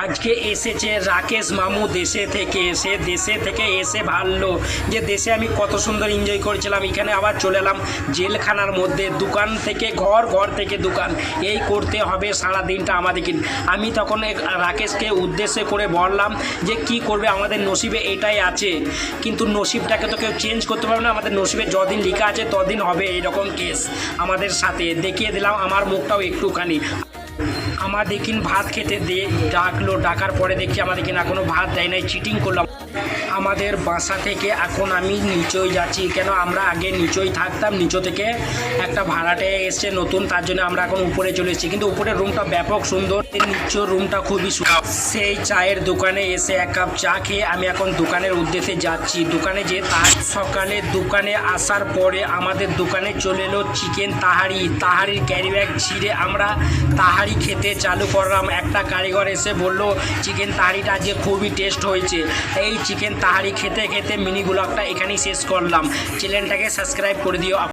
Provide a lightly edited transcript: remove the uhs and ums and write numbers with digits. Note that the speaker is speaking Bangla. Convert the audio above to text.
আজকে এসেছে রাকেশ মামু দেশে থেকে এসে ভাবলো যে দেশে আমি কত সুন্দর এনজয় করেছিলাম, এখানে আবার চলে এলাম জেলখানার মধ্যে। দোকান থেকে ঘর, ঘর থেকে দোকান, এই করতে হবে সারা দিনটা আমাদেরকে। আমি তখন রাকেশকে উদ্দেশ্য করে বললাম যে কি করবে, আমাদের নসিবে এটাই আছে, কিন্তু নসিবটাকে তো কেউ চেঞ্জ করতে পারবে না। আমাদের নসিবে যদিন লেখা আছে তদিন হবে এইরকম কেস আমাদের সাথে। দেখিয়ে দিলাম আমার মুখটাও একটুখানি। আমাদেরকে ভাত খেতে ডাকার পরে দেখছি আমাদেরকে এখনও ভাত দেয় নাই, চিটিং করলাম। আমাদের বাসা থেকে এখন আমি নিচই যাচ্ছি, কেন আমরা আগে নিচই থাকতাম, নিচে থেকে একটা ভাড়াটে এসছে নতুন, তার জন্য আমরা এখন উপরে চলে এসেছি। কিন্তু উপরের রুমটা ব্যাপক সুন্দর, নিচের রুমটা খুবই সুন্দর। সেই চায়ের দোকানে এসে এক কাপ চা খেয়ে আমি এখন দোকানের উদ্দেশ্যে যাচ্ছি। দোকানে যে তার সকালে দোকানে আসার পরে আমাদের দোকানে চলে এলো চিকেন তাহারির ক্যারি ব্যাগ ছিঁড়ে আমরা তাহারি খেতে চালু করলাম। একটা কারিগর এসে বলল চিকেন তাহারিটা আজকে খুবই টেস্ট হয়েছে। এই চিকেন তাহারি খেতে খেতে মিনি ব্লগটা এখানেই শেষ করলাম। চ্যানেলটাকে সাবস্ক্রাইব করে দিও।